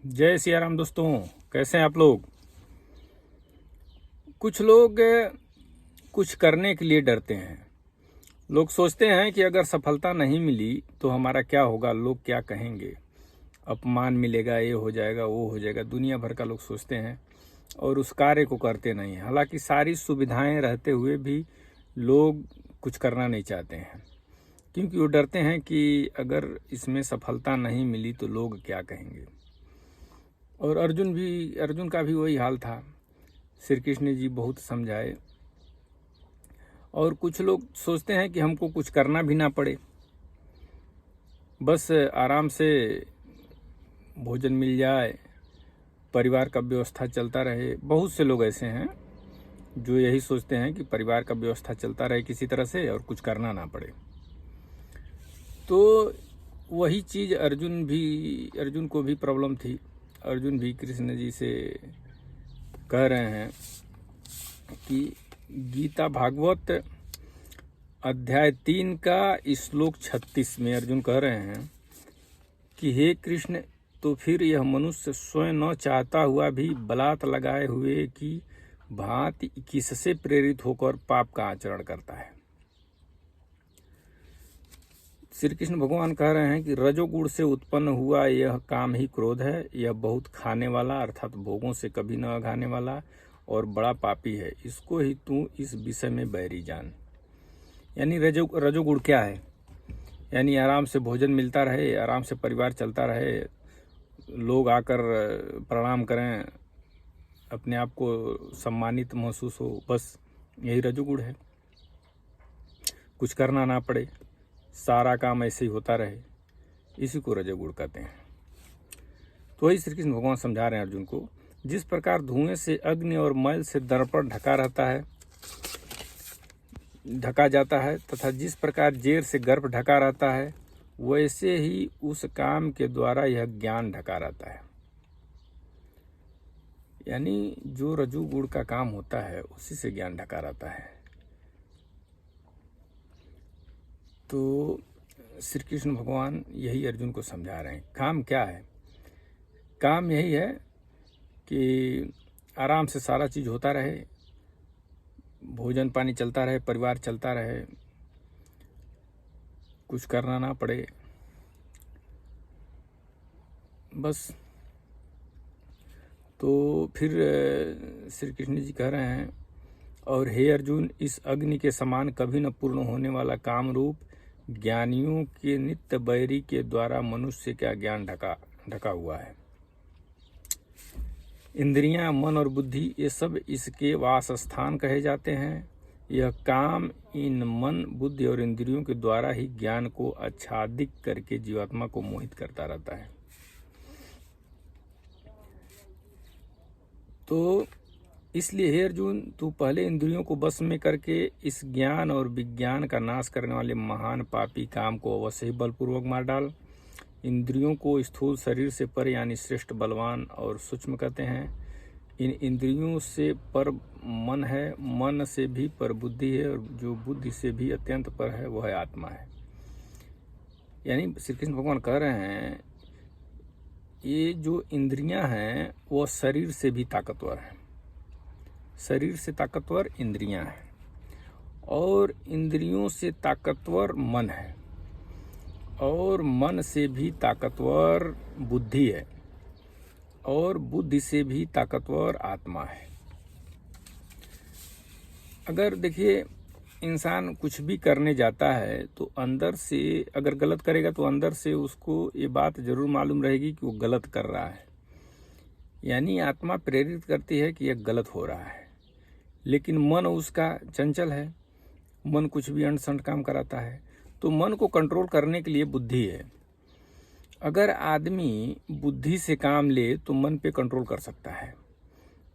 जय सिया राम दोस्तों, कैसे हैं आप लोग। कुछ लोग कुछ करने के लिए डरते हैं। लोग सोचते हैं कि अगर सफलता नहीं मिली तो हमारा क्या होगा, लोग क्या कहेंगे, अपमान मिलेगा, ये हो जाएगा, वो हो जाएगा। दुनिया भर का लोग सोचते हैं और उस कार्य को करते नहीं हैं। हालांकि सारी सुविधाएं रहते हुए भी लोग कुछ करना नहीं चाहते हैं, क्योंकि वो डरते हैं कि अगर इसमें सफलता नहीं मिली तो लोग क्या कहेंगे। और अर्जुन का भी वही हाल था। श्री कृष्ण जी बहुत समझाए। और कुछ लोग सोचते हैं कि हमको कुछ करना भी ना पड़े, बस आराम से भोजन मिल जाए, परिवार का व्यवस्था चलता रहे। बहुत से लोग ऐसे हैं जो यही सोचते हैं कि परिवार का व्यवस्था चलता रहे किसी तरह से और कुछ करना ना पड़े। तो वही चीज़ अर्जुन को भी प्रॉब्लम थी। अर्जुन भी कृष्ण जी से कह रहे हैं कि गीता भागवत अध्याय 3 का श्लोक 36 में अर्जुन कह रहे हैं कि हे कृष्ण, तो फिर यह मनुष्य स्वयं न चाहता हुआ भी बलात् लगाए हुए की भांति किससे प्रेरित होकर पाप का आचरण करता है। श्री कृष्ण भगवान कह रहे हैं कि रजोगुण से उत्पन्न हुआ यह काम ही क्रोध है। यह बहुत खाने वाला अर्थात भोगों से कभी न अघाने वाला और बड़ा पापी है। इसको ही तू इस विषय में बैरी जान। यानी रजोगुण क्या है? यानी आराम से भोजन मिलता रहे, आराम से परिवार चलता रहे, लोग आकर प्रणाम करें, अपने आप को सम्मानित महसूस हो, बस यही रजोगुण है। कुछ करना ना पड़े, सारा काम ऐसे ही होता रहे, इसी को रजोगुण कहते हैं। तो वही श्री कृष्ण भगवान समझा रहे हैं अर्जुन को। जिस प्रकार धुएं से अग्नि और मैल से दर्पण ढका जाता है तथा जिस प्रकार जेर से गर्भ ढका रहता है, वैसे ही उस काम के द्वारा यह ज्ञान ढका रहता है। यानी जो रजोगुण का काम होता है उसी से ज्ञान ढका रहता है। तो श्री कृष्ण भगवान यही अर्जुन को समझा रहे हैं। काम क्या है? काम यही है कि आराम से सारा चीज़ होता रहे, भोजन पानी चलता रहे, परिवार चलता रहे, कुछ करना ना पड़े, बस। तो फिर श्री कृष्ण जी कह रहे हैं, और हे अर्जुन, इस अग्नि के समान कभी न पूर्ण होने वाला काम रूप ज्ञानियों के नित्य बैरी के द्वारा मनुष्य का ज्ञान ढका हुआ है। इंद्रियां, मन और बुद्धि, ये सब इसके वासस्थान कहे जाते हैं। यह काम इन मन, बुद्धि और इंद्रियों के द्वारा ही ज्ञान को आच्छादित करके जीवात्मा को मोहित करता रहता है। तो इसलिए हे अर्जुन, तू पहले इंद्रियों को बस में करके इस ज्ञान और विज्ञान का नाश करने वाले महान पापी काम को अवश्य ही बलपूर्वक मार डाल। इंद्रियों को स्थूल शरीर से पर यानी श्रेष्ठ, बलवान और सूक्ष्म कहते हैं। इन इंद्रियों से पर मन है, मन से भी पर बुद्धि है, और जो बुद्धि से भी अत्यंत पर है वह है आत्मा है। यानी श्री कृष्ण भगवान कह रहे हैं, ये जो इंद्रियां हैं वो शरीर से भी ताकतवर है। शरीर से ताकतवर इंद्रियां हैं, और इंद्रियों से ताकतवर मन है, और मन से भी ताकतवर बुद्धि है, और बुद्धि से भी ताकतवर आत्मा है। अगर देखिए, इंसान कुछ भी करने जाता है तो अंदर से अगर गलत करेगा तो अंदर से उसको ये बात जरूर मालूम रहेगी कि वो गलत कर रहा है। यानी आत्मा प्रेरित करती है कि यह गलत हो रहा है, लेकिन मन उसका चंचल है, मन कुछ भी अंट-शंट काम कराता है। तो मन को कंट्रोल करने के लिए बुद्धि है। अगर आदमी बुद्धि से काम ले तो मन पे कंट्रोल कर सकता है,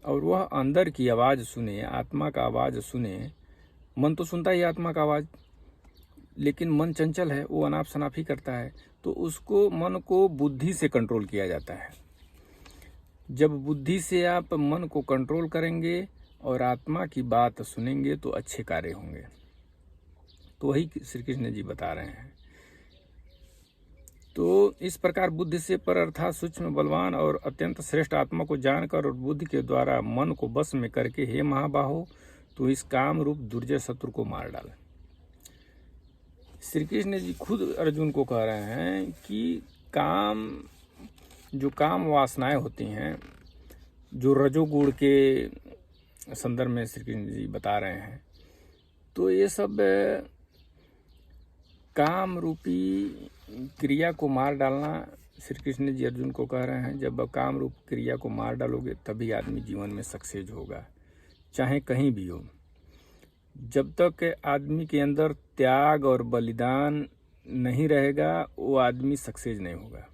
और वह अंदर की आवाज़ सुने, आत्मा का आवाज़ सुने। मन तो सुनता ही आत्मा का आवाज़, लेकिन मन चंचल है, वो अनाप शनाप ही करता है। तो उसको, मन को बुद्धि से कंट्रोल किया जाता है। जब बुद्धि से आप मन को कंट्रोल करेंगे और आत्मा की बात सुनेंगे तो अच्छे कार्य होंगे। तो वही श्री कृष्ण जी बता रहे हैं। तो इस प्रकार बुद्धि से पर अर्थात सूक्ष्म बलवान और अत्यंत श्रेष्ठ आत्मा को जानकर और बुद्धि के द्वारा मन को बस में करके हे महाबाहो तो इस काम रूप दुर्जय शत्रु को मार डाले। श्री कृष्ण जी खुद अर्जुन को कह रहे हैं कि जो काम वासनाएं होती हैं, जो रजोगुण के संदर्भ में श्री कृष्ण जी बता रहे हैं, तो ये सब काम रूपी क्रिया को मार डालना श्री कृष्ण जी अर्जुन को कह रहे हैं। जब काम रूप क्रिया को मार डालोगे तभी आदमी जीवन में सक्सेस होगा, चाहे कहीं भी हो। जब तक आदमी के अंदर त्याग और बलिदान नहीं रहेगा वो आदमी सक्सेस नहीं होगा।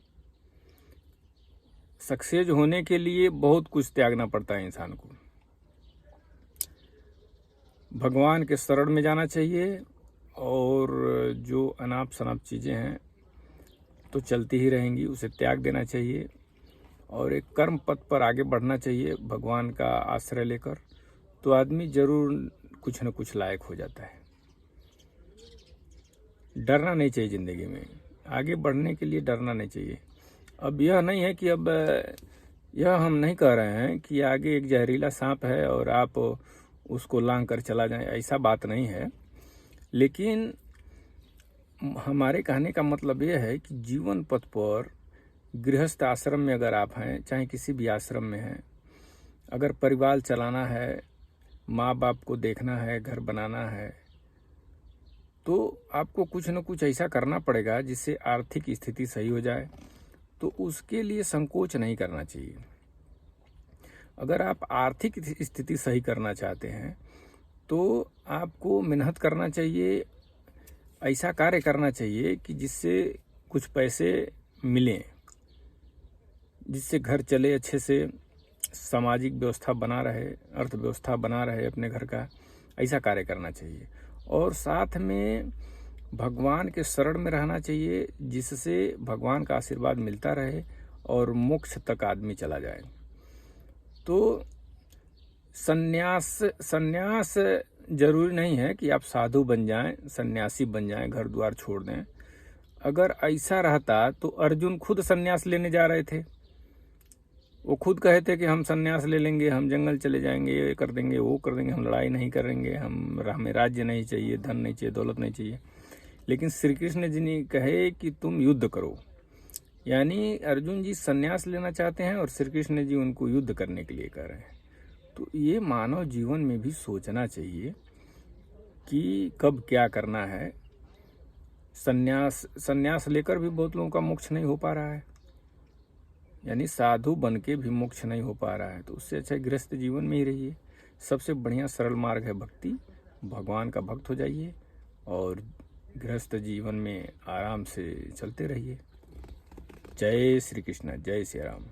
सक्सेस होने के लिए बहुत कुछ त्यागना पड़ता है इंसान को। भगवान के शरण में जाना चाहिए और जो अनाप शनाप चीज़ें हैं तो चलती ही रहेंगी, उसे त्याग देना चाहिए और एक कर्म पथ पर आगे बढ़ना चाहिए भगवान का आश्रय लेकर, तो आदमी जरूर कुछ न कुछ लायक हो जाता है। डरना नहीं चाहिए ज़िंदगी में, आगे बढ़ने के लिए डरना नहीं चाहिए। अब यह नहीं है कि अब यह हम नहीं कह रहे हैं कि आगे एक जहरीला सांप है और आप उसको लांग कर चला जाए, ऐसा बात नहीं है। लेकिन हमारे कहने का मतलब यह है कि जीवन पथ पर गृहस्थ आश्रम में अगर आप हैं, चाहे किसी भी आश्रम में हैं, अगर परिवार चलाना है, माँ बाप को देखना है, घर बनाना है, तो आपको कुछ न कुछ ऐसा करना पड़ेगा जिससे आर्थिक स्थिति सही हो जाए। तो उसके लिए संकोच नहीं करना चाहिए। अगर आप आर्थिक स्थिति सही करना चाहते हैं तो आपको मेहनत करना चाहिए, ऐसा कार्य करना चाहिए कि जिससे कुछ पैसे मिलें, जिससे घर चले अच्छे से, सामाजिक व्यवस्था बना रहे, अर्थव्यवस्था बना रहे अपने घर का, ऐसा कार्य करना चाहिए। और साथ में भगवान के शरण में रहना चाहिए जिससे भगवान का आशीर्वाद मिलता रहे और मोक्ष तक आदमी चला जाए। तो सन्यास जरूरी नहीं है कि आप साधु बन जाएं, सन्यासी बन जाएं, घर द्वार छोड़ दें। अगर ऐसा रहता तो अर्जुन खुद सन्यास लेने जा रहे थे। वो खुद कहे थे कि हम सन्यास ले लेंगे, हम जंगल चले जाएंगे, ये कर देंगे, वो कर देंगे, हम लड़ाई नहीं करेंगे, हमें राज्य नहीं चाहिए, धन नहीं चाहिए, दौलत नहीं चाहिए। लेकिन श्री कृष्ण जी ने कहे कि तुम युद्ध करो, यानी अर्जुन जी सन्यास लेना चाहते हैं और श्री कृष्ण जी उनको युद्ध करने के लिए कह रहे हैं। तो ये मानव जीवन में भी सोचना चाहिए कि कब क्या करना है। सन्यास लेकर भी बहुत लोगों का मोक्ष नहीं हो पा रहा है, यानी साधु बन के भी मोक्ष नहीं हो पा रहा है। तो उससे अच्छा गृहस्थ जीवन में ही रहिए। सबसे बढ़िया सरल मार्ग है भक्ति, भगवान का भक्त हो जाइए और गृहस्थ जीवन में आराम से चलते रहिए। जय श्री कृष्ण, जय श्री राम।